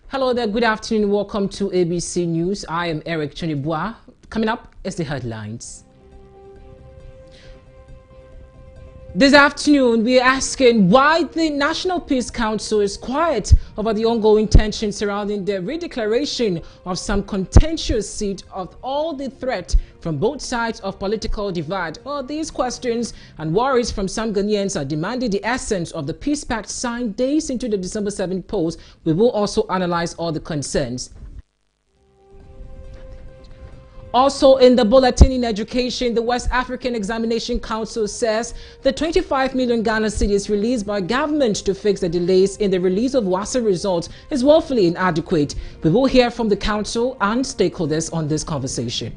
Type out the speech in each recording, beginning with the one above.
Hello there, good afternoon. Welcome to ABC News. I am Eric Chonibua. Coming up is the headlines. This afternoon, we are asking why the National Peace Council is quiet over the ongoing tension surrounding the redeclaration of some contentious seat of all the threat from both sides of political divide. Well, these questions and worries from some Ghanaians are demanding the essence of the Peace Pact signed days into the December 7th polls. We will also analyze all the concerns. Also in the bulletin in education, the West African Examination Council says the 25 million Ghana cedis released by government to fix the delays in the release of WASA results is woefully inadequate. We will hear from the council and stakeholders on this conversation.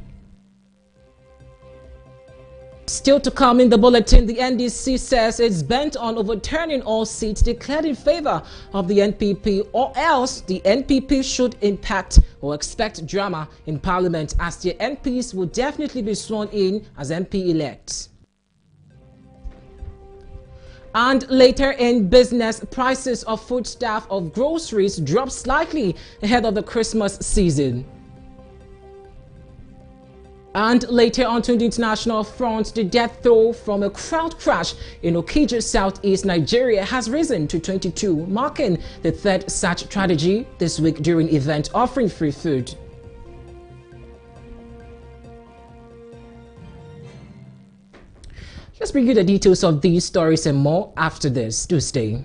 Still to come in the bulletin, the NDC says it's bent on overturning all seats declared in favor of the NPP, or else the NPP should impact or expect drama in Parliament, as the MPs will definitely be sworn in as MP-elects. And later in business, prices of foodstuff of groceries drop slightly ahead of the Christmas season. And later on to the international front, the death toll from a crowd crash in Okija, southeast Nigeria has risen to 22, marking the third such tragedy this week during an event offering free food. Let's bring you the details of these stories and more after this. Do stay.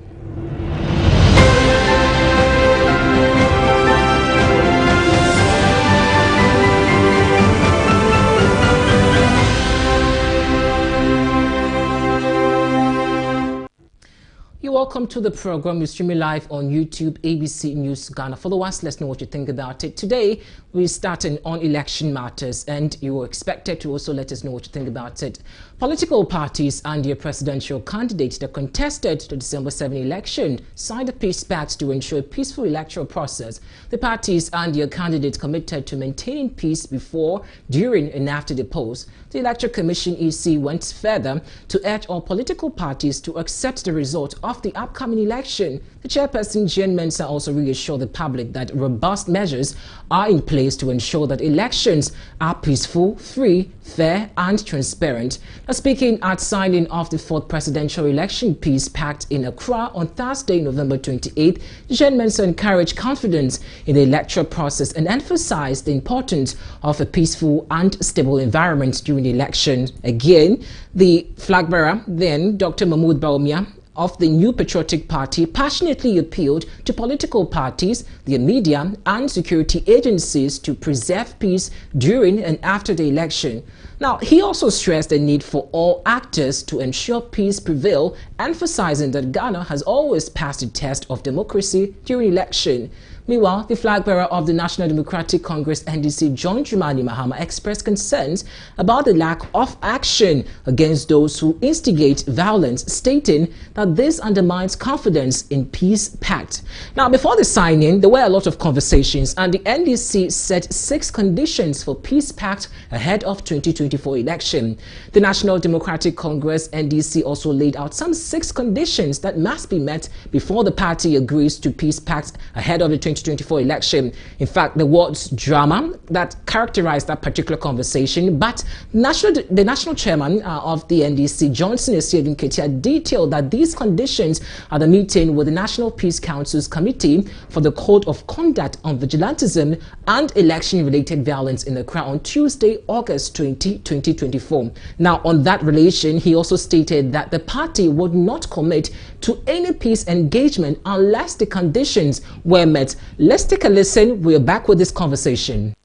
You're welcome to the program. You're streaming live on YouTube, ABC News Ghana. Follow us. Let's know what you think about it. Today, we're starting on election matters, and you were expected to also let us know what you think about it. Political parties and their presidential candidates that contested the December 7 election signed a peace pact to ensure a peaceful electoral process. The parties and their candidates committed to maintaining peace before, during, and after the polls. The Electoral Commission (EC) went further to urge all political parties to accept the result of the upcoming election. The chairperson, Jean Mensah, also reassured the public that robust measures are in place to ensure that elections are peaceful, free, fair, and transparent. Now, speaking at signing of the 4th Presidential Election Peace Pact in Accra on Thursday, November 28th, Jean Mensah encouraged confidence in the electoral process and emphasized the importance of a peaceful and stable environment during the election. Again, the flag bearer, then Dr. Mahmoud Bawumia, of the New Patriotic Party, passionately appealed to political parties, the media, and security agencies to preserve peace during and after the election. Now, he also stressed the need for all actors to ensure peace prevail, emphasizing that Ghana has always passed the test of democracy during election. Meanwhile, the flag bearer of the National Democratic Congress (NDC), John Dramani Mahama, expressed concerns about the lack of action against those who instigate violence, stating that this undermines confidence in peace pact. Now, before the signing, there were a lot of conversations, and the NDC set 6 conditions for peace pact ahead of 2024 election. The National Democratic Congress (NDC) also laid out some 6 conditions that must be met before the party agrees to peace pact ahead of the 2024 election. In fact, the words drama that characterized that particular conversation, but the national chairman of the NDC, Johnson Esiedun Ketia, detailed that these conditions are the meeting with the National Peace Council's Committee for the Code of Conduct on Vigilantism and Election-Related Violence in Accra on Tuesday, August 20, 2024. Now, on that relation, he also stated that the party would not commit to any peace engagement unless the conditions were met. Let's take a listen. We're back with this conversation.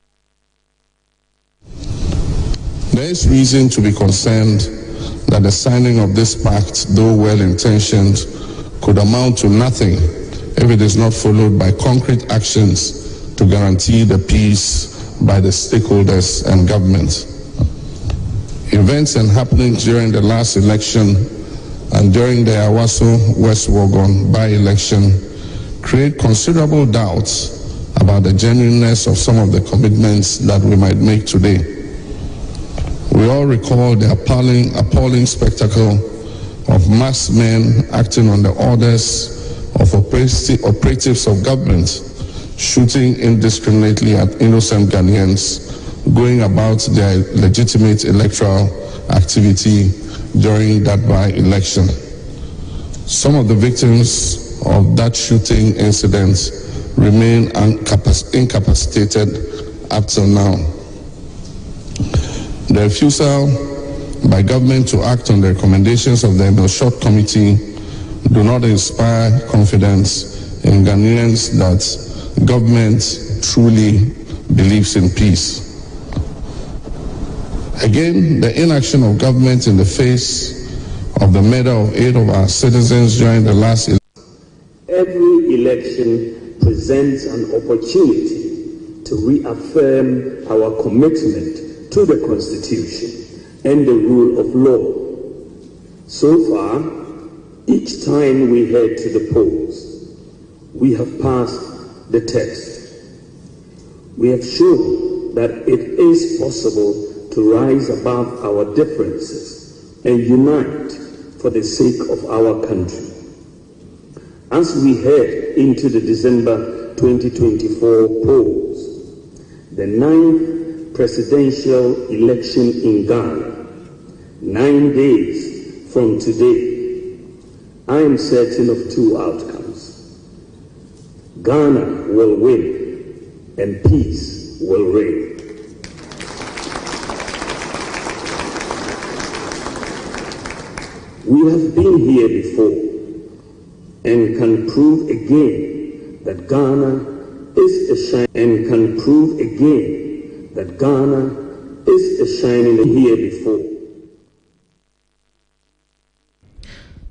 There is reason to be concerned that the signing of this pact, though well-intentioned, could amount to nothing if it is not followed by concrete actions to guarantee the peace by the stakeholders and government. Events and happenings during the last election and during the Awaso West Wogon by-election create considerable doubts about the genuineness of some of the commitments that we might make today. We all recall the appalling spectacle of mass men acting on the orders of operatives of government shooting indiscriminately at innocent Ghanaians going about their legitimate electoral activity during that by-election. Some of the victims of that shooting incident remain incapacitated up till now. The refusal by government to act on the recommendations of the Short Committee do not inspire confidence in Ghanaians that government truly believes in peace. Again, the inaction of government in the face of the murder of 8 of our citizens during the last election. Every election presents an opportunity to reaffirm our commitment to the Constitution and the rule of law. So far, each time we head to the polls, we have passed the test. We have shown that it is possible to rise above our differences and unite for the sake of our country. As we head into the December 2024 polls, the 9th presidential election in Ghana, 9 days from today, I am certain of 2 outcomes. Ghana will win and peace will reign. We have been here before and can prove again that Ghana is a shining here before.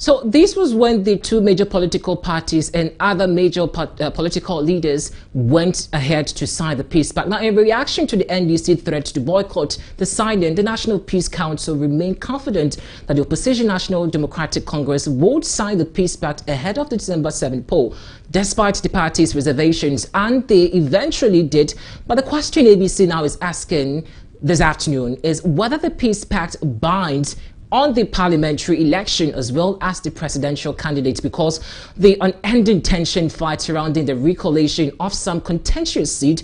So this was when the 2 major political parties and other major political leaders went ahead to sign the peace pact. Now, in reaction to the NDC threat to boycott the signing, the National Peace Council remained confident that the opposition National Democratic Congress would sign the peace pact ahead of the December 7 poll, despite the party's reservations, and they eventually did. But the question ABC now is asking this afternoon is whether the peace pact binds on the parliamentary election as well as the presidential candidates, because the unending tension fight surrounding the recollation of some contentious seat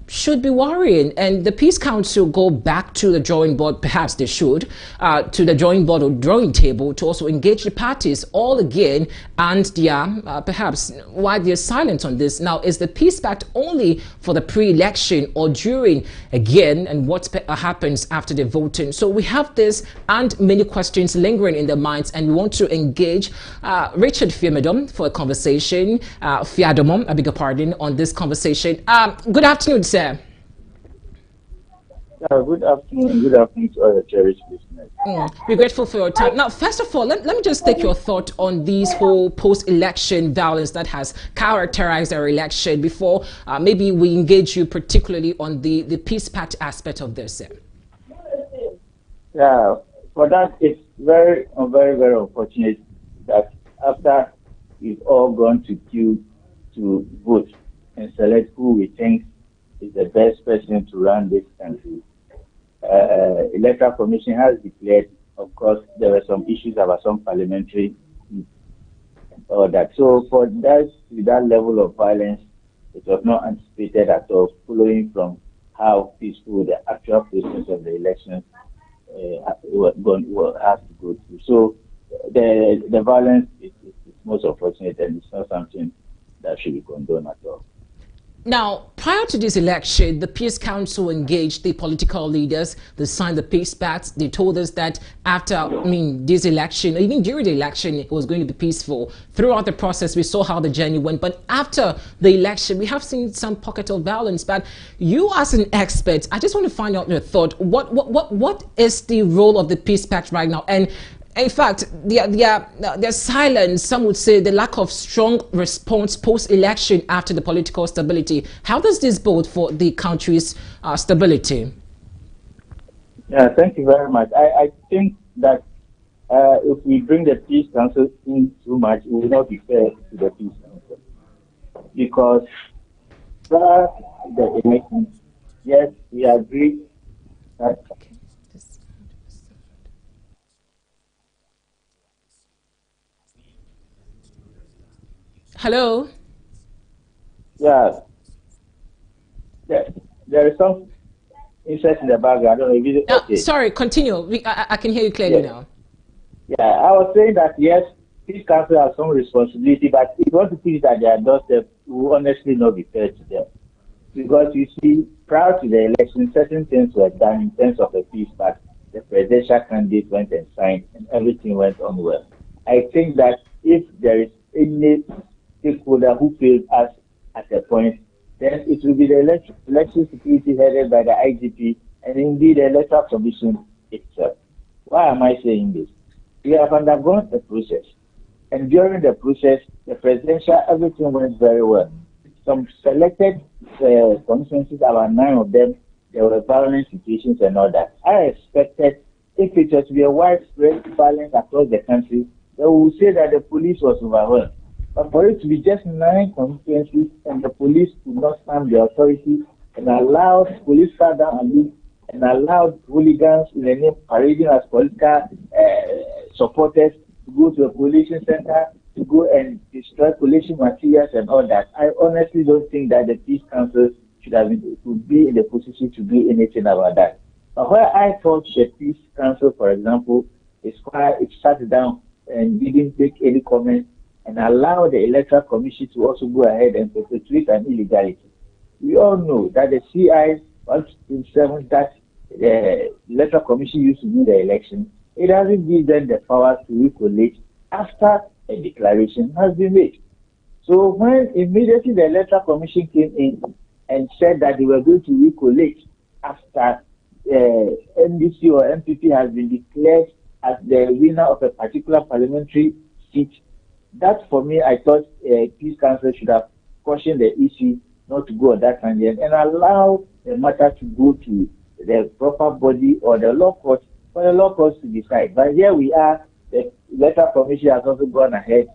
should be worrying. And the Peace Council go back to the drawing board, perhaps they should, to the drawing board or drawing table to also engage the parties all again. And they are, perhaps, why they're silent on this. Now, is the peace pact only for the pre-election or during again, and what happens after the voting? So we have this and many questions lingering in their minds, and we want to engage Richard Fiamedom for a conversation, Fiadomom, I beg your pardon, on this conversation. Good afternoon, sir. Good afternoon. Good afternoon to all the cherished listeners. We're grateful for your time. Now, first of all, let me just take your thought on these whole post-election violence that has characterized our election before maybe we engage you particularly on the peace pact aspect of this, sir. Yeah, for that, it's very, very unfortunate that after we've all gone to queue to vote and select who we think is the best person to run this country, Electoral Commission has declared, of course, there were some issues about some parliamentary and all that. So for that, with that level of violence, it was not anticipated at all, following from how peaceful the actual process of the election has to go through. So the violence is most unfortunate, and it's not something that should be condoned at all. Now, prior to this election, the Peace Council engaged the political leaders. They signed the peace pact. They told us that after, this election, even during the election, it was going to be peaceful. Throughout the process, we saw how the journey went. But after the election, we have seen some pocket of violence. But you, as an expert, I just want to find out your thought. What is the role of the peace pact right now? And in fact, their silence, some would say the lack of strong response post-election after the political stability. How does this bode for the country's stability? Yeah, thank you very much. I think that if we bring the Peace Council in too much, it will not be fair to the Peace Council. Because prior to the election, yes, we agree that Hello? yeah. there is some interest in the background. I don't know if it's okay. Sorry, continue. I can hear you clearly now. Yeah, I was saying that yes, Peace Council has some responsibility, but if you want to put it at their doorstep, it will honestly not be fair to them. Because you see, prior to the election, certain things were done in terms of the peace pact. The presidential candidate went and signed, and everything went on well. I think that if there is any stakeholder who failed us at a point, then it will be the election security headed by the IGP and indeed the Electoral Commission itself. Why am I saying this? We have undergone a process, and during the process, the presidential, everything went very well. Some selected constituencies, about 9 of them, there were violent situations and all that. I expected if it was to be a widespread violence across the country, they would say that the police was overwhelmed. But for it to be just 9 constituencies and the police could not stand the authority and allowed police sat down and leave and allowed hooligans in the name parading as political supporters to go to a collation center, to go and destroy collation materials and all that. I honestly don't think that the Peace Council would be in the position to do anything about that. But where I thought the Peace Council, for example, is where it sat down and didn't take any comment and allow the Electoral Commission to also go ahead and perpetuate an illegality. We all know that the CI 127 that the Electoral Commission used to do the election, it doesn't give them the power to recollect after a declaration has been made. So when immediately the Electoral Commission came in and said that they were going to recollect after NDC or MPP has been declared as the winner of a particular parliamentary seat, that for me, I thought Peace Council should have cautioned the EC not to go on that tangent and allow the matter to go to the proper body or the law court for the law courts to decide. But here we are, the Electoral Commission has also gone ahead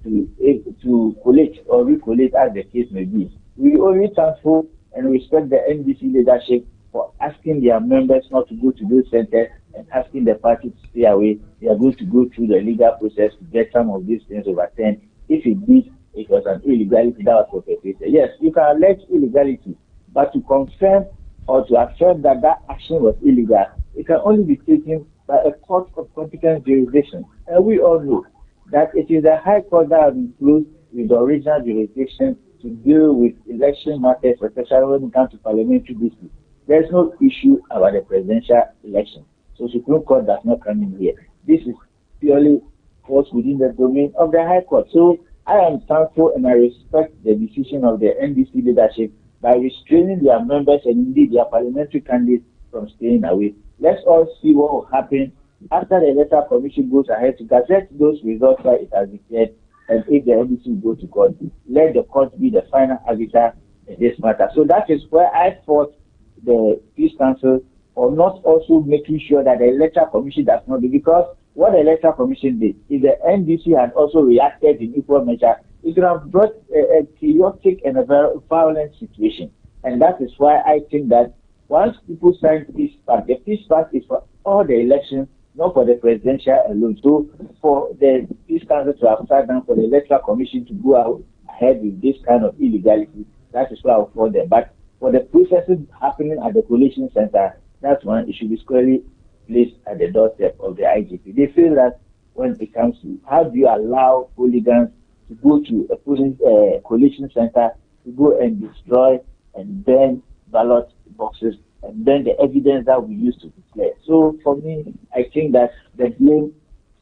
to collect or recollect as the case may be. We only thankful and respect the NDC leadership for asking their members not to go to those centers and asking the party to stay away. They are going to go through the legal process to get some of these things overturned. If indeed it was an illegality that was perpetrated, yes, you can allege illegality, but to confirm or to affirm that that action was illegal, it can only be taken by a court of competent jurisdiction. And we all know that it is the High Court that has been closed with the original jurisdiction to deal with election matters, especially when it comes to parliamentary disputes. There is no issue about the presidential election. So Supreme Court does not come in here. This is purely falls within the domain of the High Court. So I am thankful and I respect the decision of the NDC leadership by restraining their members and indeed their parliamentary candidates from staying away. Let's all see what will happen after the Electoral Commission goes ahead to gazette those results that it has declared, and if the NDC will go to court, let the court be the final arbiter in this matter. So that is where I thought the Peace Council or not also making sure that the Electoral Commission does not do, because what the Electoral Commission did, if the NDC had also reacted in equal measure, it could have brought a chaotic and a very violent situation. And that is why I think that once people sign Peace Pact, the Peace Pact is for all the elections, not for the presidential alone. So for the Peace Council to have sat down for the Electoral Commission to go out ahead with this kind of illegality, that is why I will for them. But for the processes happening at the collation center, that's one, it should be squarely placed at the doorstep of the IGP. They feel that when it comes to how do you allow hooligans to go to a collation center to go and destroy and burn ballot boxes and then the evidence that we used to declare. So for me, I think that the blame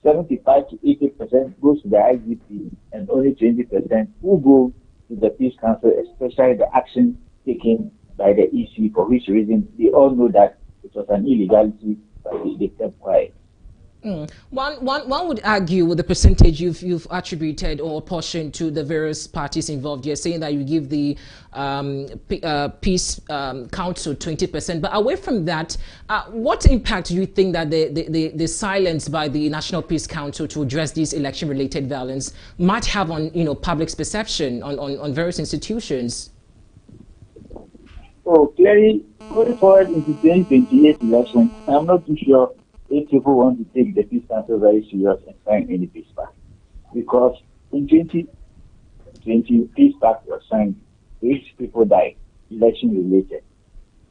75 to 80% goes to the IGP and only 20% will go to the Peace Council, especially the action taken by the EC, for which reason they all know that it was an illegality, but they kept quiet. One would argue with the percentage you've attributed or apportioned to the various parties involved. You're saying that you give the Peace Council 20%, but away from that, what impact do you think that the silence by the National Peace Council to address these election-related violence might have on public's perception on various institutions? So clearly, going forward into 2028 election, I'm not too sure if people want to take the Peace Council very serious and sign any peace pact. Because in 2020, Peace Pact was signed, 8 people died. election related.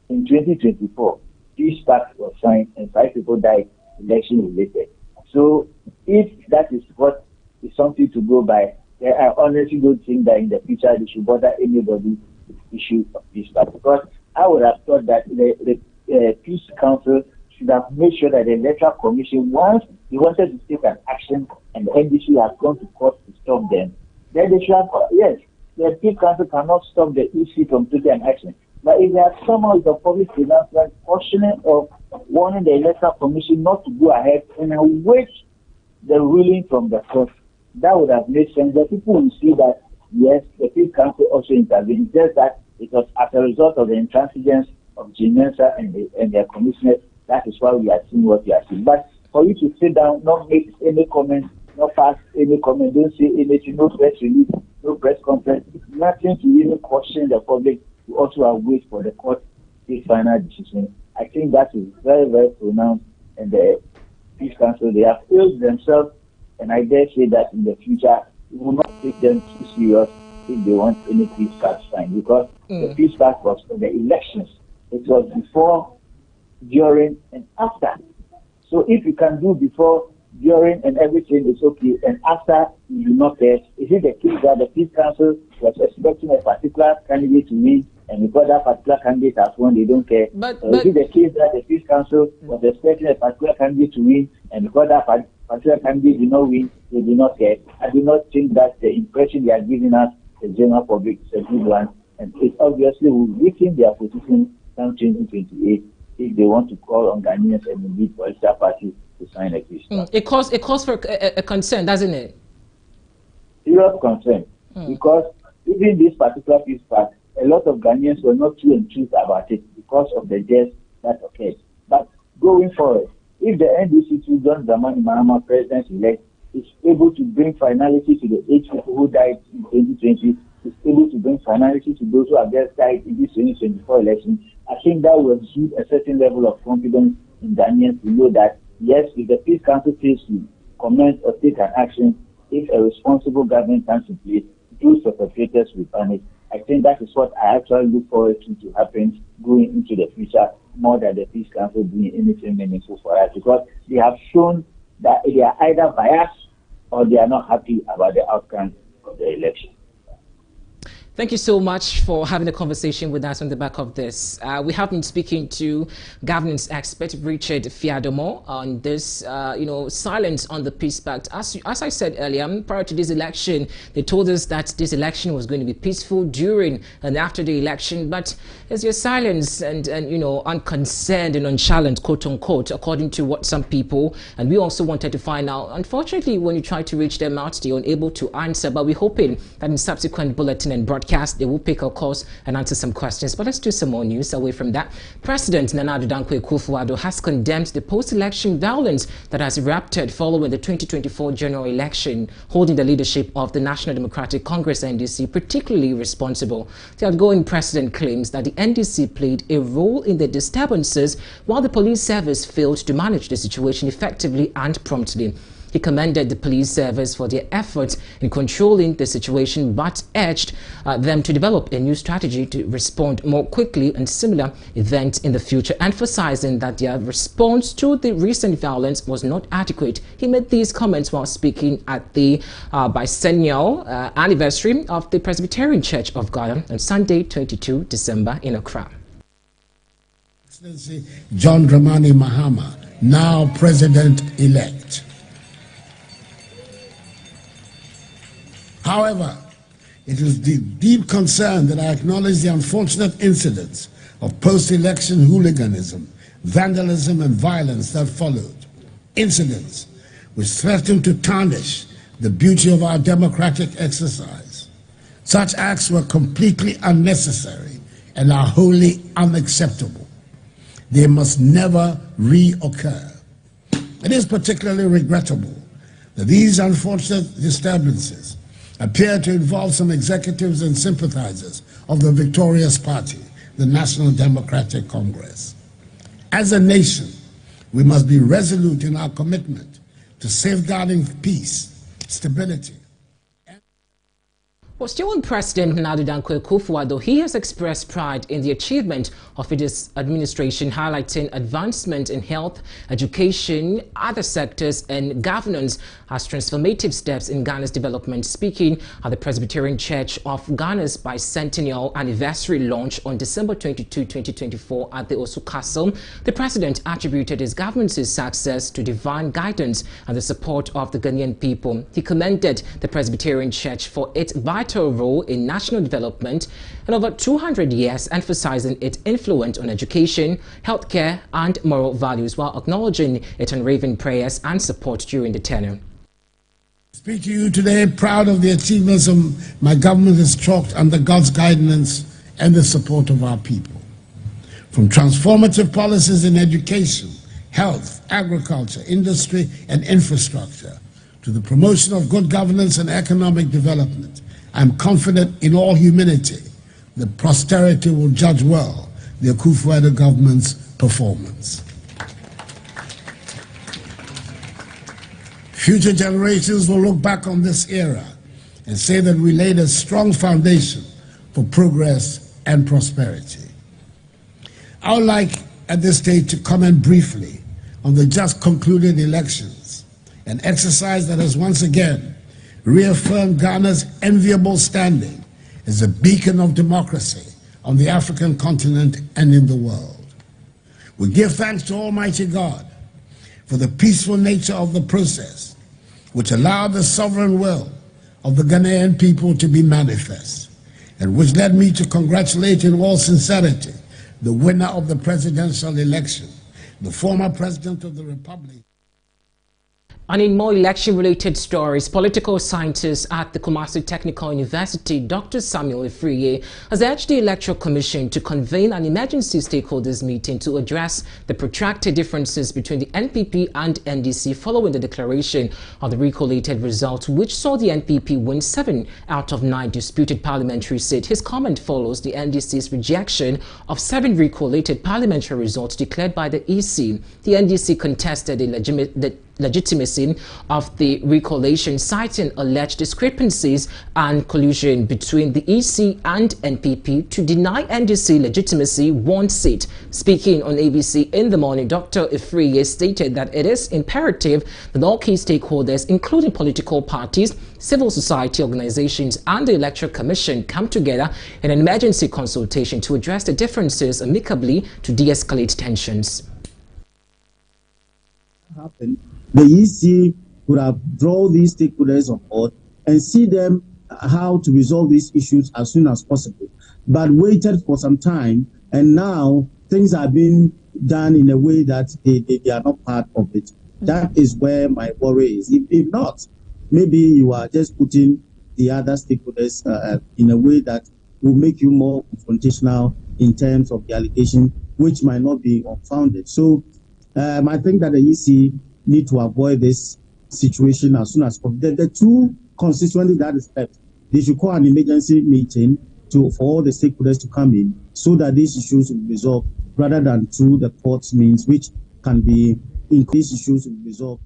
In 2024, peace pact was signed and 5 people died election related. So if that is what is something to go by, I honestly don't think that in the future they should bother anybody with the issue of peace pact, because I would have thought that the Peace Council should have made sure that the Electoral Commission, once they wanted to take an action and the NDC has gone to court to stop them, then they should have, yes, the Peace Council cannot stop the EC from taking an action. But if they have somehow with a public announcement cautioning or warning the Electoral Commission not to go ahead and await the ruling from the court, that would have made sense. The people will see that, yes, the Peace Council also intervened. Just that it was as a result of the intransigence of Jimensa and their commissioners. That is why we are seeing what we are seeing. But for you to sit down, not make any comment, not pass any comment, don't say anything, no press release, no press conference, nothing to even caution the public to also await for the court to take final decision. I think that is very, very pronounced, and the Peace Council, they have failed themselves, and I dare say that in the future, we will not take them too serious if they want any peace pact signed, because the peace pact was for the elections. It was before, during, and after. So if you can do before, during, and everything is okay, and after you do not care, is it the case that the Peace Council was expecting a particular candidate to win, and because that particular candidate has won, they don't care? Is it the case that the Peace Council was expecting a particular candidate to win, and because that particular candidate did not win, they do not care? I do not think that the impression they are giving us, the general public, is a good one, and it obviously will weaken their position come 2028 if they want to call on Ghanaians and indeed political parties to sign a peace pact. It calls for a concern, doesn't it? Serious concern, because even this particular peace pact, a lot of Ghanaians were not too enthused about it because of the deaths that occurred. But going forward, if the NDC to John Dramani Mahama, president-elect, is able to bring finality to the 8 people who died in 2020, is able to bring finality to those who have just died in this 2024 election, I think that will give a certain level of confidence in Ghanaians to know that, yes, if the Peace Council fails to comment or take an action, if a responsible government comes in place, those perpetrators will punish. I think that is what I actually look forward to happen going into the future, more than the Peace Council doing anything meaningful for us, because they have shown that they are either biased or they are not happy about the outcome of the election. Thank you so much for having a conversation with us on the back of this. We have been speaking to governance expert Richard Fiadomo on this, silence on the peace pact. As I said earlier, prior to this election, they told us that this election was going to be peaceful during and after the election. But there's your silence and unconcerned and nonchalant, quote unquote, according to what some people, and we also wanted to find out. Unfortunately, when you try to reach them out, they're unable to answer. But we're hoping that in subsequent bulletin and broadcast, they will pick our calls and answer some questions. But let's do some more news away from that. President Nana Addo Dankwa Akufo-Addo has condemned the post-election violence that has erupted following the 2024 general election, holding the leadership of the National Democratic Congress NDC particularly responsible. The outgoing president claims that the NDC played a role in the disturbances while the police service failed to manage the situation effectively and promptly. He commended the police service for their efforts in controlling the situation, but urged them to develop a new strategy to respond more quickly in similar events in the future, emphasizing that their response to the recent violence was not adequate. He made these comments while speaking at the bicentennial anniversary of the Presbyterian Church of Ghana on Sunday, 22 December in Accra. Excellency John Dramani Mahama, now President-elect. However, it is with deep concern that I acknowledge the unfortunate incidents of post-election hooliganism, vandalism, and violence that followed. Incidents which threatened to tarnish the beauty of our democratic exercise. Such acts were completely unnecessary and are wholly unacceptable. They must never reoccur. It is particularly regrettable that these unfortunate disturbances appear to involve some executives and sympathizers of the victorious party, the National Democratic Congress. As a nation, we must be resolute in our commitment to safeguarding peace, stability. Well, still on President Nana Dankwa Akufo-Addo, he has expressed pride in the achievement of his administration, highlighting advancement in health, education, other sectors, and governance as transformative steps in Ghana's development. Speaking at the Presbyterian Church of Ghana's bicentennial anniversary launch on December 22, 2024 at the Osu Castle, the president attributed his government's success to divine guidance and the support of the Ghanaian people. He commended the Presbyterian Church for its vital role in national development and over 200 years, emphasizing its influence on education, healthcare, and moral values, while acknowledging its unwavering prayers and support during the tenure. I speak to you today proud of the achievements of my government has chalked under God's guidance and the support of our people. From transformative policies in education, health, agriculture, industry, and infrastructure, to the promotion of good governance and economic development, I am confident in all humility that posterity will judge well the Akufo-Addo government's performance. Future generations will look back on this era and say that we laid a strong foundation for progress and prosperity. I would like at this stage to comment briefly on the just concluded elections, an exercise that has once again reaffirmed Ghana's enviable standing as a beacon of democracy on the African continent and in the world. We give thanks to Almighty God for the peaceful nature of the process, which allowed the sovereign will of the Ghanaian people to be manifest, and which led me to congratulate in all sincerity the winner of the presidential election, the former President of the Republic. And in more election-related stories, political scientist at the Kumasi Technical University, Dr. Samuel Ifriye, has urged the Electoral Commission to convene an emergency stakeholders meeting to address the protracted differences between the NPP and NDC following the declaration of the recollated results, which saw the NPP win 7 out of 9 disputed parliamentary seats. His comment follows the NDC's rejection of 7 recollated parliamentary results declared by the EC. The NDC contested the legitimacy of the recollation, citing alleged discrepancies and collusion between the EC and NPP to deny NDC legitimacy 1 seat. Speaking on ABC in the morning, Dr. Ifriye stated that it is imperative that all key stakeholders, including political parties, civil society organizations, and the Electoral Commission, come together in an emergency consultation to address the differences amicably to de-escalate tensions. The EC could have drawn these stakeholders on board and see them how to resolve these issues as soon as possible, but waited for some time, and now things are being done in a way that they are not part of it. That is where my worry is. If not, maybe you are just putting the other stakeholders in a way that will make you more confrontational in terms of the allegation, which might not be unfounded. So I think that the EC need to avoid this situation as soon as possible. The 2 constituencies that is left, they should call an emergency meeting for all the stakeholders to come in so that these issues will be resolved rather than through the court means, which can be increased issues will be resolved.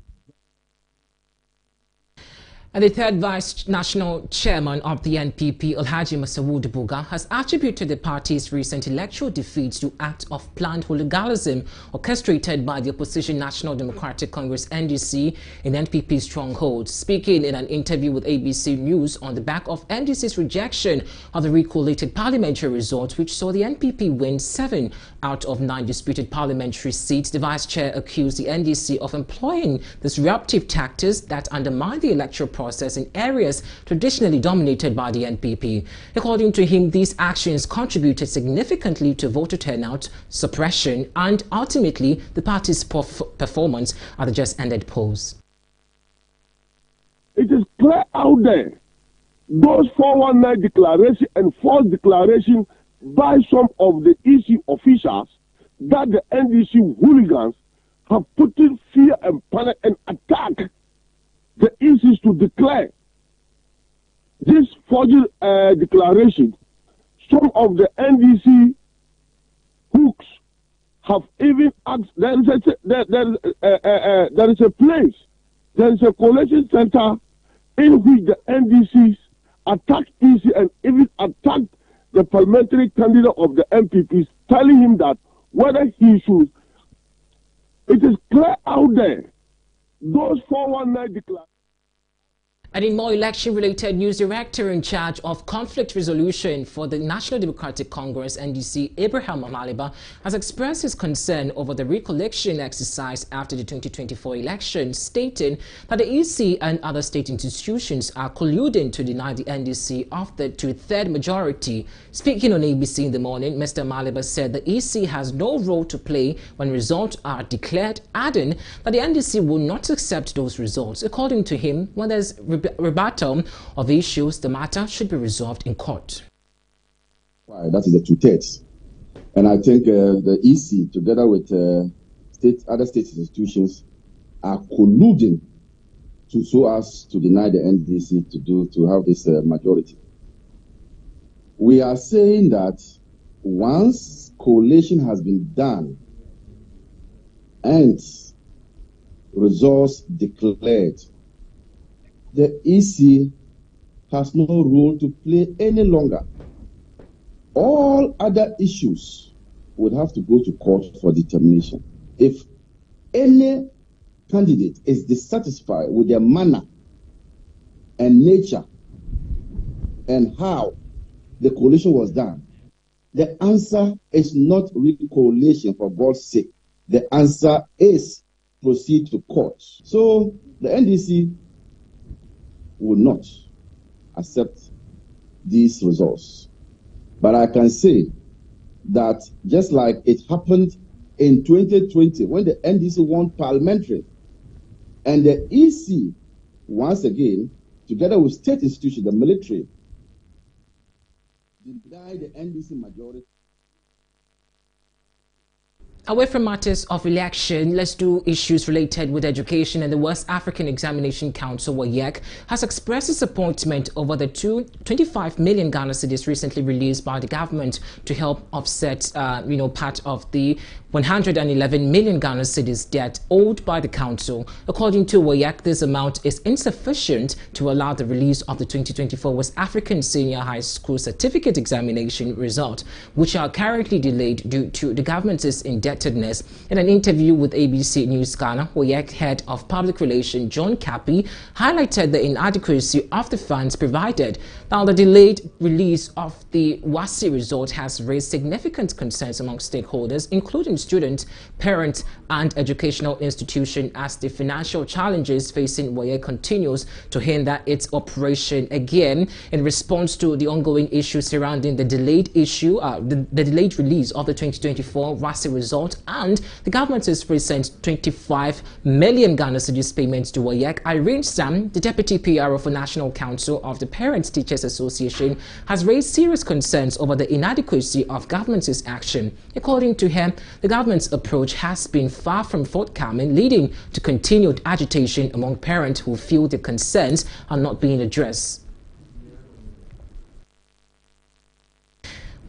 And the third Vice National Chairman of the NPP, Alhaji Masawud Buga, has attributed the party's recent electoral defeats to acts of planned hooliganism orchestrated by the opposition National Democratic Congress (NDC) in NPP strongholds. Speaking in an interview with ABC News on the back of NDC's rejection of the recollated parliamentary results, which saw the NPP win 7 out of 9 disputed parliamentary seats, the Vice Chair accused the NDC of employing disruptive tactics that undermine the electoral process in areas traditionally dominated by the NPP. According to him, these actions contributed significantly to voter turnout, suppression, and ultimately the party's performance at the just-ended polls. It is clear out there, those 419 declaration and false declaration by some of the EC officials that the NDC hooligans have put in fear and panic and attack the ECs to declare this forged declaration. Some of the NDC hooks have even asked, there is a place, there is a collation center in which the NDCs attacked EC and even attacked the parliamentary candidate of the MPPs, telling him that whether he should. It is clear out there. Those 419 declarations. And in more election-related news, the Director in charge of conflict resolution for the National Democratic Congress, NDC, Abraham Amaliba, has expressed his concern over the recollection exercise after the 2024 election, stating that the EC and other state institutions are colluding to deny the NDC of the two-third majority. Speaking on ABC in the morning, Mr. Amaliba said the EC has no role to play when results are declared, adding that the NDC will not accept those results. According to him, when there's rebuttal of issues, the matter should be resolved in court. That is the two-thirds. And I think the EC, together with other state institutions, are colluding so as to deny the NDC to have this majority. We are saying that once coalition has been done and results declared, the EC has no role to play any longer. All other issues would have to go to court for determination. If any candidate is dissatisfied with their manner and nature and how the coalition was done, the answer is not recoalition, for God's sake. The answer is proceed to court. So the NDC will not accept these results. But I can say that just like it happened in 2020 when the NDC won parliamentary and the EC, once again, together with state institutions, the military, denied the NDC majority. Away from matters of election, let's do issues related with education. And the West African Examination Council, WAEC, has expressed its disappointment over the 25 million Ghana cedis recently released by the government to help offset, part of the 111 million Ghana cedis debt owed by the council. According to WAEC, this amount is insufficient to allow the release of the 2024 West African Senior High School Certificate Examination result, which are currently delayed due to the government's indebtedness. In an interview with ABC News Ghana, WAEC head of public relations John Kapi highlighted the inadequacy of the funds provided. Now, the delayed release of the WASI result has raised significant concerns among stakeholders, including students, parents, and educational institutions, as the financial challenges facing WAEC continues to hinder its operation. Again, in response to the ongoing issues surrounding the delayed delayed release of the 2024 WASI result and the government's recent 25 million Ghana cedis payments to WAEC, Irene Sam, the Deputy PRO for National Council of the Parents Teachers Association, has raised serious concerns over the inadequacy of government's action. According to her, the government's approach has been far from forthcoming, leading to continued agitation among parents who feel their concerns are not being addressed.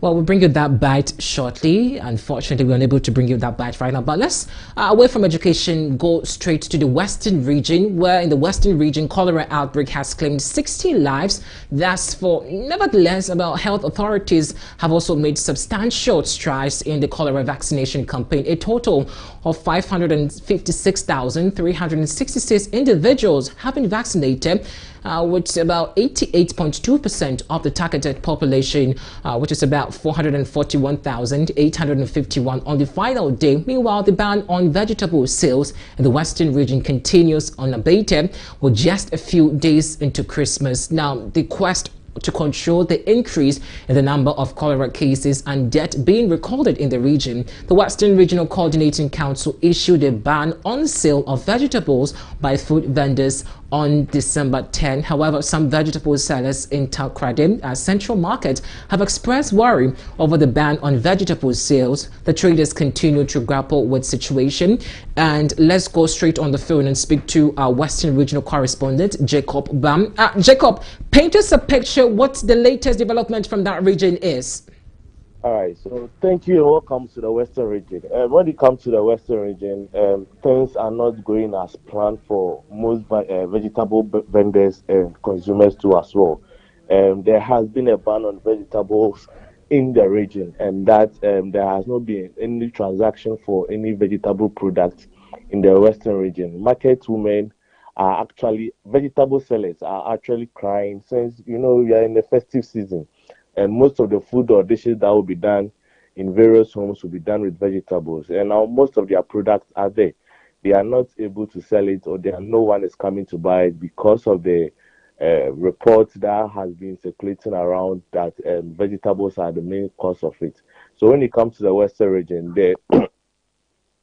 Well, we'll bring you that bite shortly. Unfortunately, we're unable to bring you that bite right now. But let's, away from education, go straight to the Western region, where in the Western region, cholera outbreak has claimed 60 lives. Nevertheless, about health authorities have also made substantial strides in the cholera vaccination campaign. A total of 556,366 individuals have been vaccinated, with about 88.2% of the targeted population, which is about 441,851 on the final day. Meanwhile, the ban on vegetable sales in the Western region continues unabated, with just a few days into Christmas. Now, the quest to control the increase in the number of cholera cases and death being recorded in the region, the Western Regional Coordinating Council issued a ban on sale of vegetables by food vendors on December 10. However, some vegetable sellers in Takradim, Central Market, have expressed worry over the ban on vegetable sales. The traders continue to grapple with the situation. And let's go straight on the phone and speak to our Western Regional correspondent, Jacob Bam. Jacob, paint us a picture what the latest development from that region is. All right, so thank you and welcome to the Western region. When it comes to the Western region, things are not going as planned for most vegetable vendors and consumers too as well. there has been a ban on vegetables in the region, and that there has not been any transaction for any vegetable product in the western region. Market women are actually vegetable sellers are actually crying since we are in the festive season, and most of the food or dishes that will be done in various homes will be done with vegetables, and now most of their products are there. They are not able to sell it, or no one is coming to buy it because of the report that has been circulating around that vegetables are the main cause of it. So when it comes to the western region, the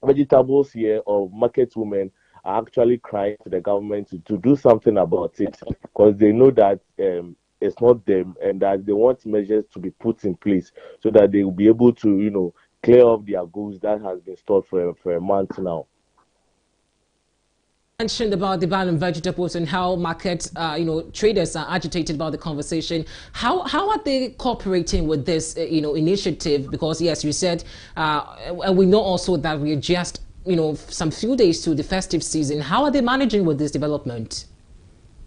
vegetables here or market women are actually crying to the government to do something about it, because they know that it's not them, and that they want measures to be put in place so that they will be able to clear off their goods that has been stored for a month now. Mentioned about the ban on vegetables and how market, traders are agitated about the conversation. How are they cooperating with this, initiative? Because yes, you said, and we know also that we are just, some few days to the festive season. How are they managing with this development?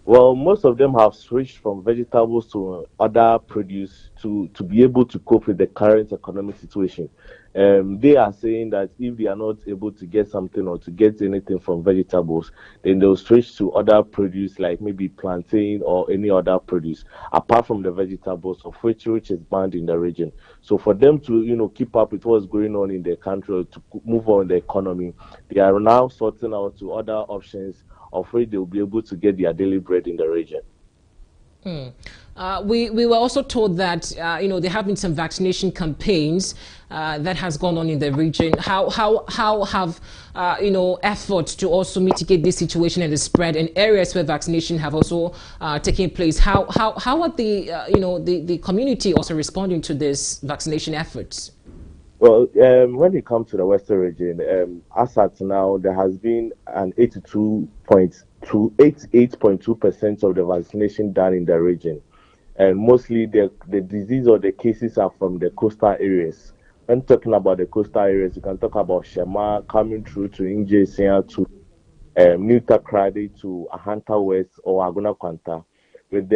Well, most of them have switched from vegetables to other produce to be able to cope with the current economic situation. They are saying that if they are not able to get something or to get anything from vegetables, then they'll switch to other produce like maybe plantain or any other produce apart from the vegetables, of which is banned in the region. So for them to keep up with what's going on in the country, or to move on the economy, they are now sorting out to other options of which they will be able to get their daily bread in the region. We were also told that there have been some vaccination campaigns that has gone on in the region. How have efforts to also mitigate this situation and the spread in areas where vaccination have also taken place? How are the community also responding to this vaccination efforts? Well, when it comes to the Western region, as at now, there has been an 88.2% of the vaccination done in the region. And mostly the disease or the cases are from the coastal areas. When talking about the coastal areas, you can talk about Shema coming through to Injesia, to New Takrady, to Ahanta West or Aguna Kwanta. With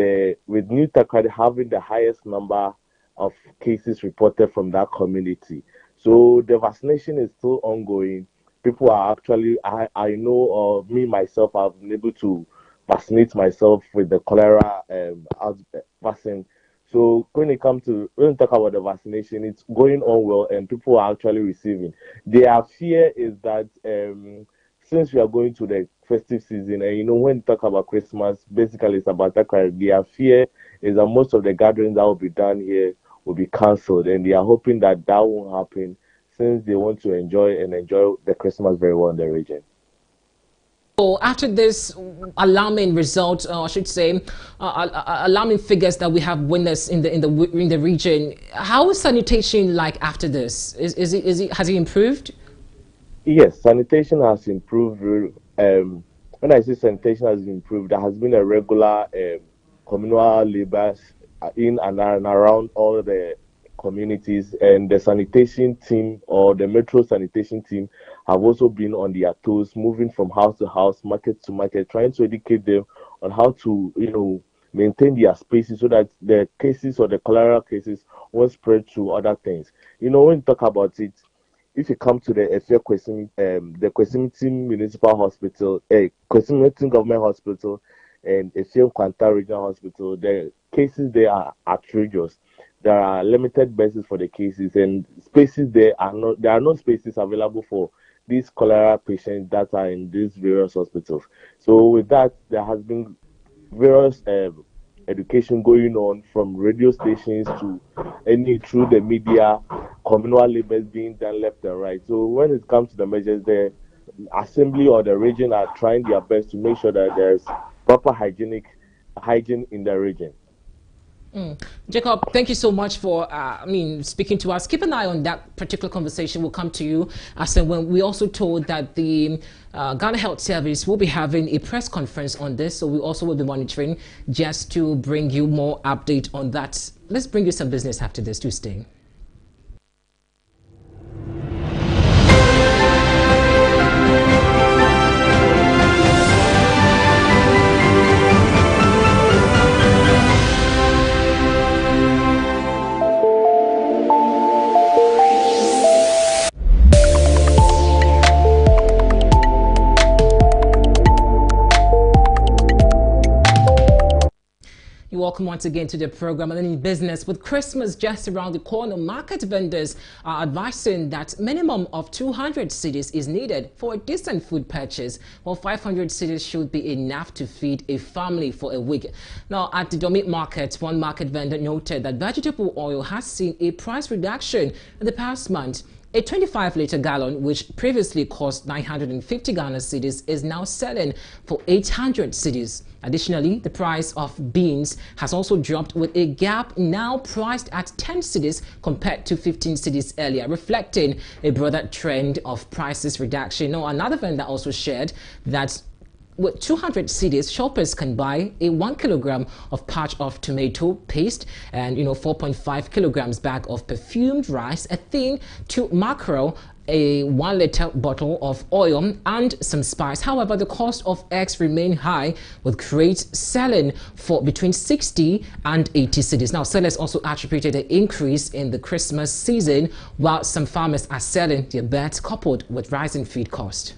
New Takrady having the highest number of cases reported from that community. So the vaccination is still ongoing. People are actually, I know, or me myself, I've been able to vaccinate myself with the cholera vaccine. So when we talk about the vaccination, it's going on well and people are actually receiving. Their fear is that since we are going to the festive season, and when you talk about Christmas, basically it's about that. Their fear is that most of the gatherings that will be done here will be cancelled, and they are hoping that won't happen, since they want to enjoy the Christmas very well in the region. So after this alarming result, I should say, alarming figures that we have witnessed in the region, how is sanitation like after this? Has it improved? Yes, sanitation has improved. When I say sanitation has improved, there has been a regular communal labors in and around all the communities, and the sanitation team or the metro sanitation team have also been on their toes, moving from house to house, market to market, trying to educate them on how to maintain their spaces so that the cases or the cholera cases won't spread to other things. When you talk about it, if you come to the Kwesimiti Municipal Hospital, Kwesimiti Government Hospital, and Effium Kwanta Regional Hospital, the cases there are outrageous. There are limited bases for the cases, and there are no spaces available for these cholera patients that are in these various hospitals. So with that, there has been various education going on from radio stations to through the media, communal labors being done left and right. So when it comes to the measures, the assembly or the region are trying their best to make sure that there's proper hygiene in the region. Jacob, thank you so much for speaking to us. Keep an eye on that particular conversation. We'll come to you. As and when we also told that the Ghana Health Service will be having a press conference on this, so we also will be monitoring just to bring you more update on that. Let's bring you some business after this. Do stay. welcome once again to the program. And in business, with Christmas just around the corner, market vendors are advising that minimum of 200 cedis is needed for a decent food purchase, while 500 cedis should be enough to feed a family for a week. Now, at the Domit market, one market vendor noted that vegetable oil has seen a price reduction in the past month. A 25-liter gallon, which previously cost 950 Ghana cedis, is now selling for 800 cedis. Additionally, the price of beans has also dropped, with a gap now priced at 10 cedis compared to 15 cedis earlier, reflecting a broader trend of prices reduction. Now, another vendor also shared that with 200 cedis, shoppers can buy a 1 kilogram of patch of tomato paste and 4.5 kilograms bag of perfumed rice, a thin 2 mackerel, a 1-liter bottle of oil and some spice. However, the cost of eggs remain high, with crates selling for between 60 and 80 cedis. Now, sellers also attributed an increase in the Christmas season, while some farmers are selling their birds coupled with rising feed cost.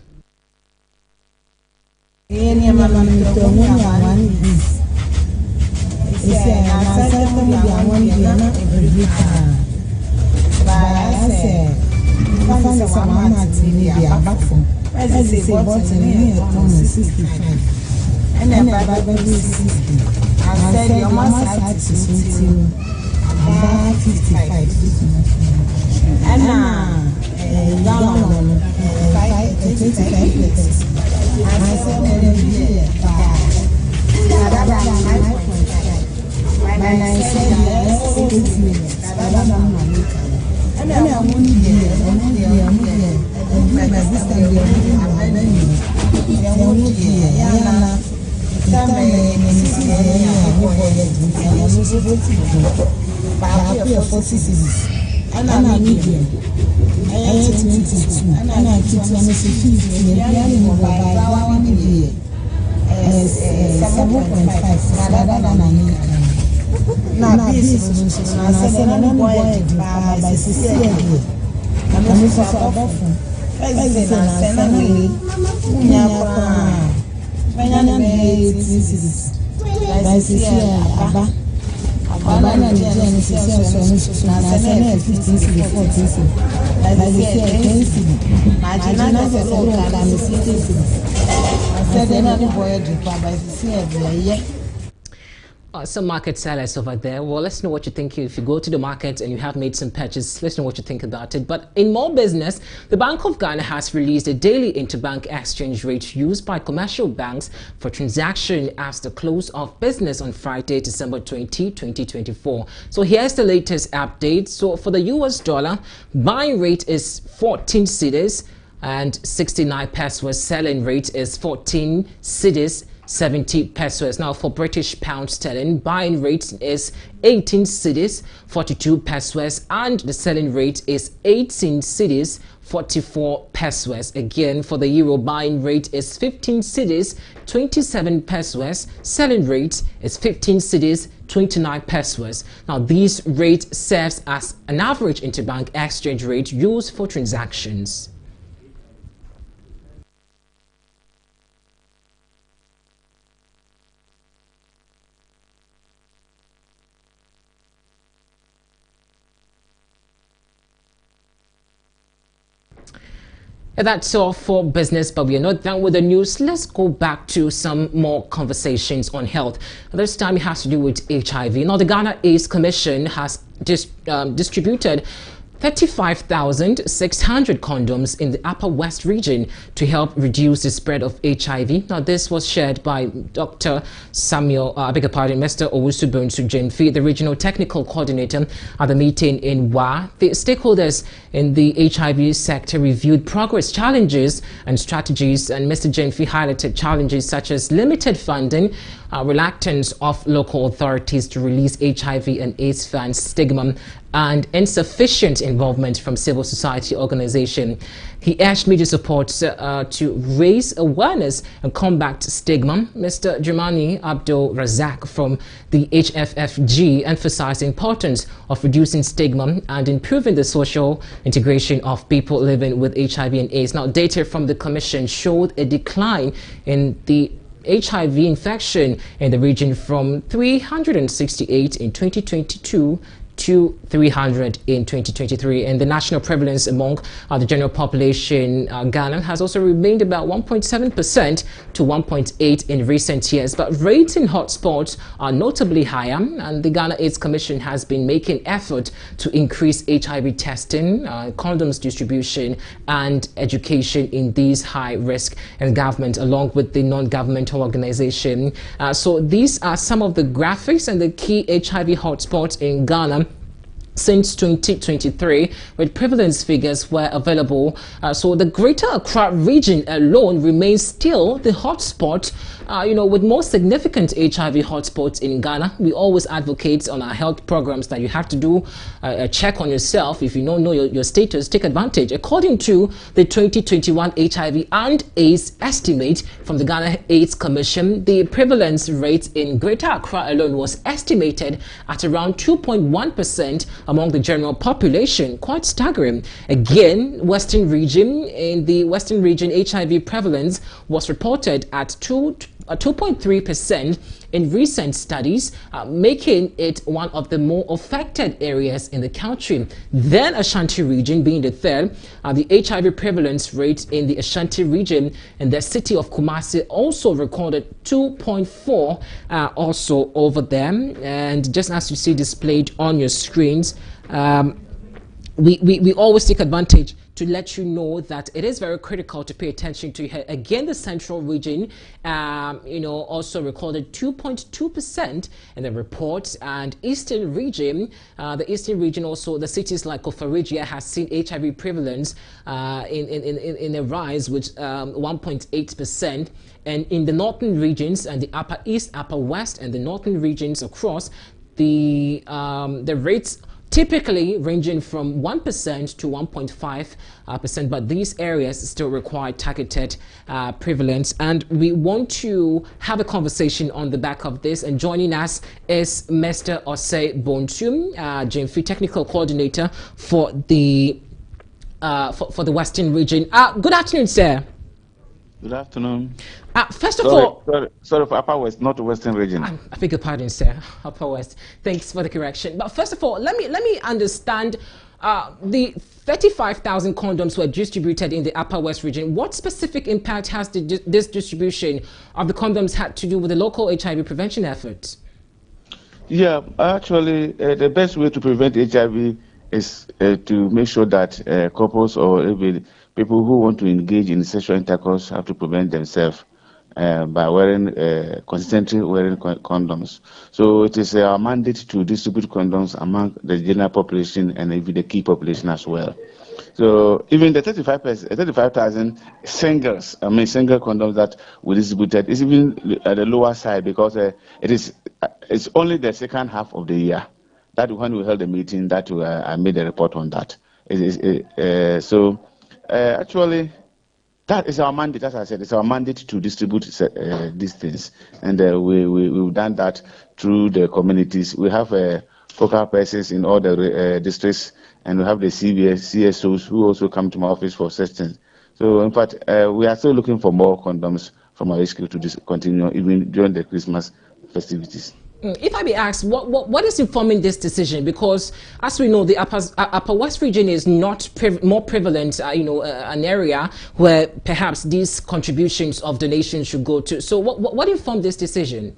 Some market sellers over there. Well, let's know what you think. If you go to the market and you have made some purchases, let's know what you think about it. But in more business, the Bank of Ghana has released a daily interbank exchange rate used by commercial banks for transaction as the close of business on Friday, December 20, 2024. So here's the latest update. So for the US dollar, buying rate is 14 cedis and 69 pesos. Selling rate is 14 cedis 70 pesos. Now, for British pound sterling, buying rate is 18 cedis 42 pesos, and the selling rate is 18 cedis 44 pesos. Again, for the euro, buying rate is 15 cedis 27 pesos. Selling rate is 15 cedis 29 pesos. Now, this rate serves as an average interbank exchange rate used for transactions. That's all for business, but we are not done with the news. Let's go back to some more conversations on health. This time it has to do with HIV. Now, the Ghana AIDS Commission has distributed 35,600 condoms in the Upper West region to help reduce the spread of HIV. Now, this was shared by Dr. Mr. Owusu Bonsu Jemfi, the regional technical coordinator at the meeting in WA. The stakeholders in the HIV sector reviewed progress, challenges and strategies, and Mr. Jemfi highlighted challenges such as limited funding, reluctance of local authorities to release HIV and AIDS funds, stigma, and insufficient involvement from civil society organization. He urged media support to raise awareness and combat stigma. Mr. Jumani Abdul Razak from the HFFG emphasized the importance of reducing stigma and improving the social integration of people living with HIV and AIDS. Now, data from the Commission showed a decline in the HIV infection in the region from 368 in 2022 to 300 in 2023, and the national prevalence among the general population Ghana has also remained about 1.7% to 1.8 in recent years, but rates in hotspots are notably higher, and the Ghana AIDS Commission has been making effort to increase HIV testing, condoms distribution and education in these high risk environments, along with the non-governmental organization. So these are some of the graphics and the key HIV hotspots in Ghana since 2023, with prevalence figures were available. So the Greater Accra region alone remains still the hotspot, with more significant HIV hotspots in Ghana. We always advocate on our health programs that you have to do a check on yourself. If you don't know your status, take advantage. According to the 2021 HIV and AIDS estimate from the Ghana AIDS Commission, the prevalence rate in Greater Accra alone was estimated at around 2.1% among the general population. Quite staggering. Again, Western region, in the Western region, HIV prevalence was reported at 2.3% in recent studies, making it one of the more affected areas in the country. Then Ashanti region being the third, the HIV prevalence rate in the Ashanti region in the city of Kumasi also recorded 2.4 also over there. And just as you see displayed on your screens, we always take advantage to let you know that it is very critical to pay attention to. Again, the central region, also recorded 2.2% in the report, and eastern region, the eastern region also, the cities like Kofaregia has seen HIV prevalence in a rise with 1.8%, and in the northern regions and the upper east, upper west, and the northern regions across the rates typically ranging from 1% to 1.5%, but these areas still require targeted prevalence. And we want to have a conversation on the back of this. And joining us is Mr. Osei Bontum, GMFI Technical Coordinator for the Western region. Good afternoon, sir. Good afternoon. First of all, sorry for Upper West, not Western region. I beg your pardon, sir. Upper West. Thanks for the correction. But first of all, let me understand. The 35,000 condoms were distributed in the Upper West region. What specific impact has this distribution of the condoms had to do with the local HIV prevention efforts? Yeah, actually, the best way to prevent HIV is to make sure that couples or even people who want to engage in sexual intercourse have to prevent themselves by consistently wearing condoms. So it is our mandate to distribute condoms among the general population and even the key population as well. So even the 35,000 single condoms that we distributed is even at the lower side, because it's only the second half of the year. That when we held a meeting, that I made a report on that. Actually, that is our mandate. As I said, it's our mandate to distribute these things, and we've done that through the communities. We have focal persons in all the districts, and we have the CSOs who also come to my office for such things. So, in fact, we are still looking for more condoms from our HQ to continue even during the Christmas festivities. If I may ask, what is informing this decision? Because as we know, the Upper West region is not more prevalent, an area where perhaps these contributions of donations should go to. So what informed this decision?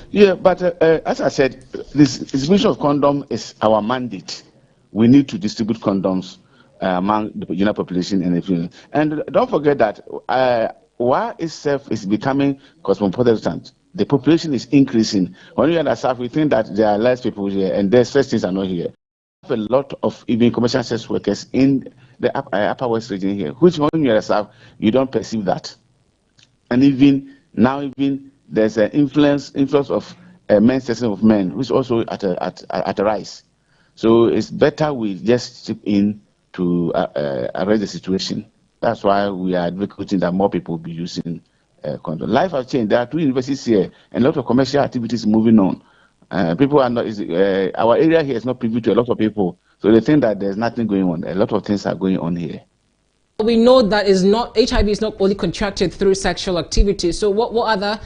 Yeah, but as I said, this distribution of condom is our mandate. We need to distribute condoms among the general population and everything. And don't forget that while itself is becoming cosmopolitan, the population is increasing. When we are in the South, we think that there are less people here, and their first things are not here. We have a lot of even commercial sex workers in the Upper West region here, which when you are in the South, you don't perceive that. And even now, there's an influence of men's sex of men, which is also at a rise. So it's better we just chip in to arrest the situation. That's why we are advocating that more people will be using condom. Life has changed. There are 2 universities here and a lot of commercial activities moving on. People are not. Our area here is not privy to a lot of people, so they think that there's nothing going on. A lot of things are going on here. We know that HIV is not only contracted through sexual activity. So what other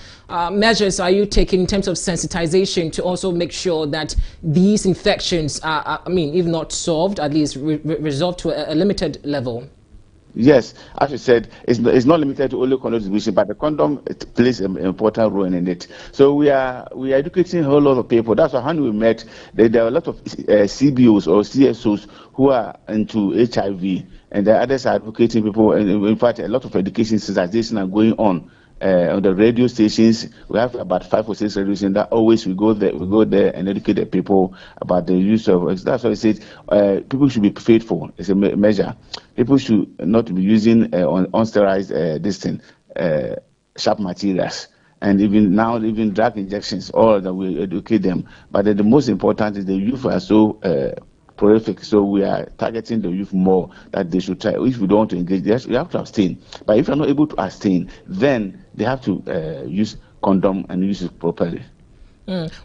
measures are you taking in terms of sensitization to also make sure that these infections are if not solved, at least resolved to a limited level? Yes, as you said, it's not limited to only condom distribution, but the condom plays an important role in it. So we are educating a whole lot of people. That's why when we met, there are a lot of CBOs or CSOs who are into HIV, and the others are advocating people. And in fact, a lot of education sensitization are going on the radio stations. We have about 5 or 6 radio stations that always we go there and educate the people about the use of. That's why I said people should be faithful. It's a measure. People should not be using unsterilized sharp materials, and even drug injections. All that we educate them. But the most important is the youth are so prolific, so we are targeting the youth more, that they should try. If we don't want to engage, you have to abstain. But if you're not able to abstain, then they have to use condom and use it properly.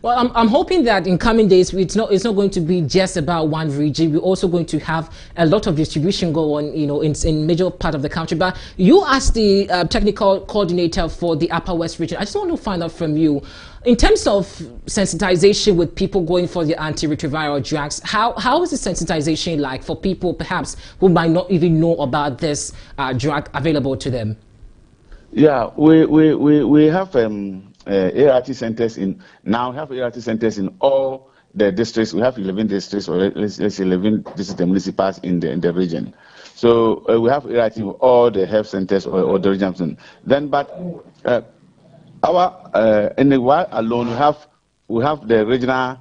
Well, I'm hoping that in coming days, it's not going to be just about one region. We're also going to have a lot of distribution go on, in major part of the country. But you, as the technical coordinator for the Upper West region, I just want to find out from you, in terms of sensitization with people going for the antiretroviral drugs, how is the sensitization like for people perhaps who might not even know about this drug available to them? Yeah, we have ART centers now. We have ART centers in all the districts. We have 11 districts, or let's say 11 district municipalities in the region. So we have ART in all the health centers or the regions. Then, but in the world alone, we have the regional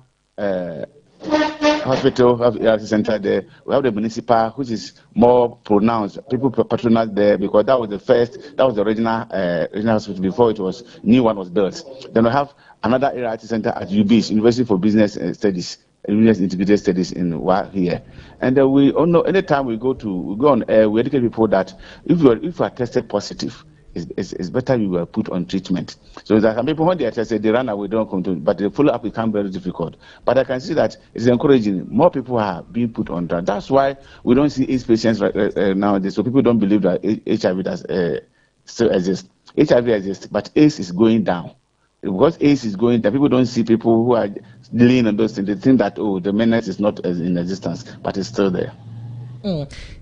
hospital, have ART center there. We have the municipal, which is more pronounced. People patronize there because that was the original hospital before it was new one was built. Then we have another ART center at UBS, University for Business Studies, Business Integrated Studies in here. And we all know anytime we go on air, we educate people that if you are tested positive, it's better you were put on treatment. So that some people, when they are tested, they run away, don't come to, but the follow-up becomes very difficult. But I can see that it's encouraging. More people are being put on drugs. That's why we don't see AIDS patients nowadays. So people don't believe that HIV does still exist. HIV exists, but AIDS is going down. Because AIDS is going down, people don't see people who are dealing on those things. They think that, the menace is not in existence, but it's still there.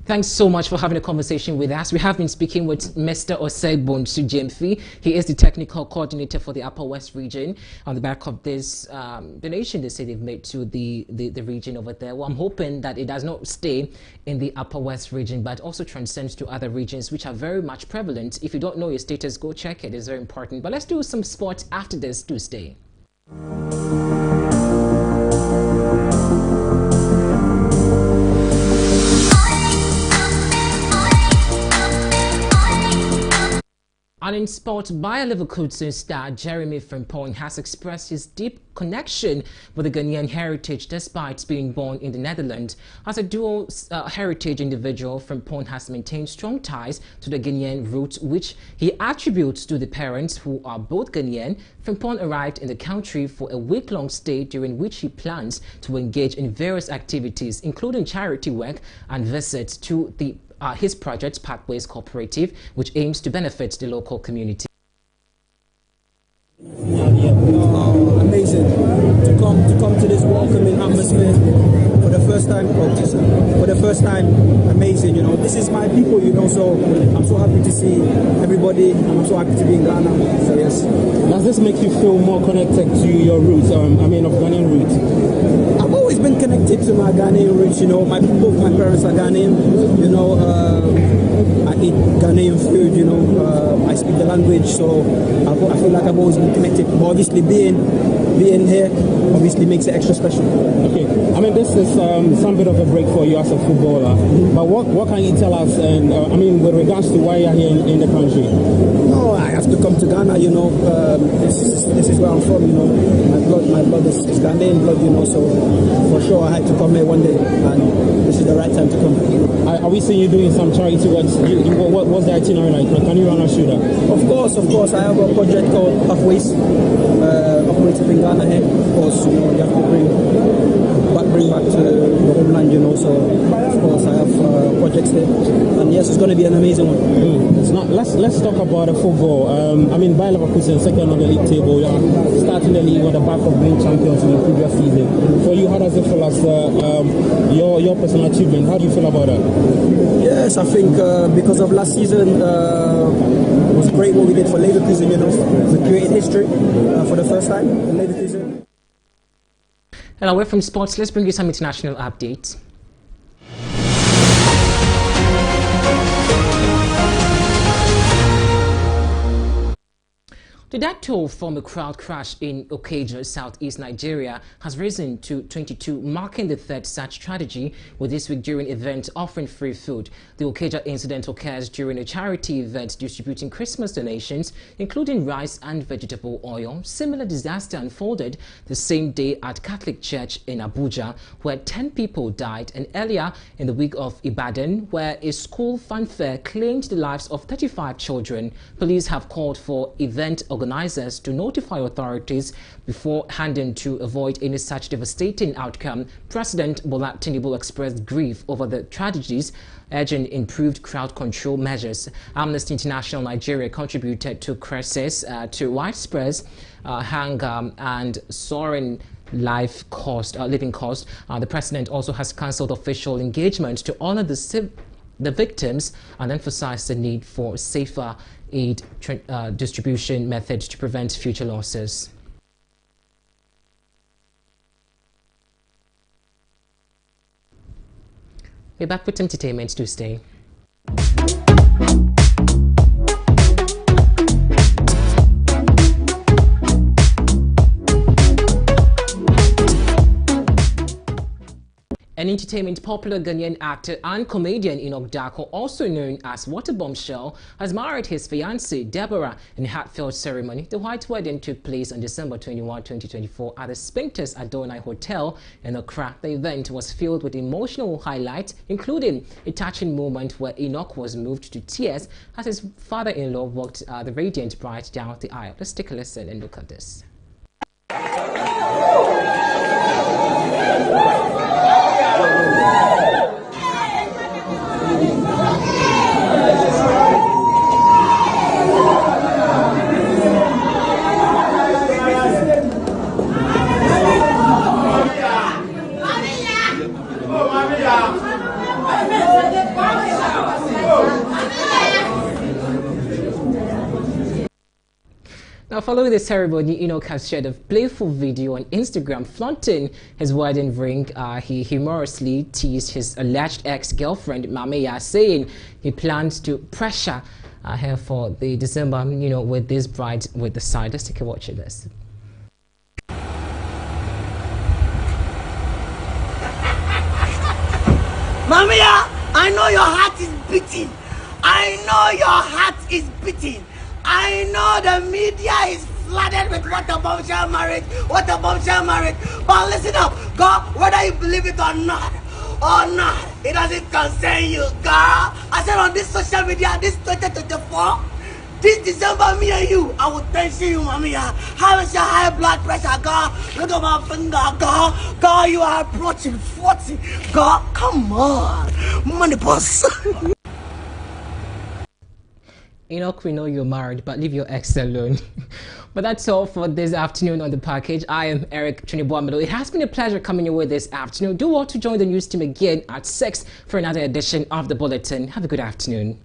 Thanks so much for having a conversation with us. We have been speaking with Mr. Osegbon Sujemfi. He is the technical coordinator for the Upper West region on the back of this donation they say they've made to the region over there. Well, I'm hoping that it does not stay in the Upper West region, but also transcends to other regions which are very much prevalent. If you don't know your status, go check it. It's very important. But let's do some sports after this. Do stay. And in sport, Bayer Leverkusen star Jeremy Frimpong has expressed his deep connection with the Ghanaian heritage despite being born in the Netherlands. As a dual heritage individual, Frimpong has maintained strong ties to the Ghanaian roots, which he attributes to the parents who are both Ghanaian. Frimpong arrived in the country for a week-long stay during which he plans to engage in various activities, including charity work and visits to his project, Pathways Cooperative, which aims to benefit the local community. Amazing to come to this welcoming atmosphere for the first time. Amazing, this is my people, so I'm so happy to see everybody. I'm so happy to be in Ghana. So yes. Does this make you feel more connected to your roots? Of Ghanaian roots? I've always been connected to my Ghanaian roots. Both my parents are Ghanaian. I eat Ghanaian food. I speak the language, so I feel like I've always been connected. But obviously, being here obviously makes it extra special. Okay, this is some bit of a break for you as a footballer. But what can you tell us? And with regards to why you're here in the country? No, I have to come to Ghana. This is where I'm from. My blood is Ghanaian blood. So for sure I had to come here one day, and this is the right time to come. Are we seeing you doing some charity work? What's the itinerary like? Can you run us through that? Of course. I have a project called Pathways, operating in Ghana here. Of course, you have to bring bring back to the homeland, you know. So of course I have projects there, and yes, it's going to be an amazing one. Let's talk about the football. I mean, Bayer Leverkusen second on the league table. You're starting the league on the back of being champions in the previous season. For you, how does it feel as your personal achievement? How do you feel about that? Yes, I think because of last season, it was great what we did for Leverkusen. You know, we created history for the first time in Leverkusen. And away from sports, let's bring you some international updates. The death toll from a crowd crash in Okija, southeast Nigeria, has risen to 22, marking the third such tragedy, with this week during event offering free food. The Okija incident occurs during a charity event distributing Christmas donations, including rice and vegetable oil. Similar disaster unfolded the same day at Catholic Church in Abuja, where 10 people died, and earlier in the week of Ibadan, where a school funfair claimed the lives of 35 children. Police have called for event organizers to notify authorities beforehand to avoid any such devastating outcome. President Bola Tinubu expressed grief over the tragedies, urging improved crowd control measures. Amnesty International Nigeria contributed to crisis to widespread hunger and soaring living cost. The president also has cancelled official engagement to honor the victims and emphasized the need for safer aid distribution methods to prevent future losses. We're back with entertainment Tuesday. An entertainment popular Ghanaian actor and comedian Enoch Darko, also known as Water Bombshell, has married his fiancée Deborah in a heartfelt ceremony. The white wedding took place on December 21, 2024 at the Sphincters Adonai Hotel in Accra. The event was filled with emotional highlights, including a touching moment where Enoch was moved to tears as his father-in-law walked the radiant bride down the aisle. Let's take a listen and look at this. Now, following the ceremony, Enoch has shared a playful video on Instagram flaunting his wedding ring. He humorously teased his alleged ex-girlfriend, Mameya, saying he plans to pressure her for the December, with this bride with the side. Let's take a watch of this. Mameya, I know your heart is beating. I know your heart is beating. I know the media is flooded with what a bombshell marriage, But listen up, God, whether you believe it or not, it doesn't concern you, God. I said on this social media, this 2024, this December, me and you, I will tension you, Mameya. How is your high blood pressure, God? Look at my finger, God. God, you are approaching 40. God, come on. Money boss. Enoch, we know you're married, but leave your ex alone. But that's all for this afternoon on the package. I am Eric Trinibuamelo. It has been a pleasure coming your way this afternoon. Do want to join the news team again at 6 for another edition of the Bulletin. Have a good afternoon.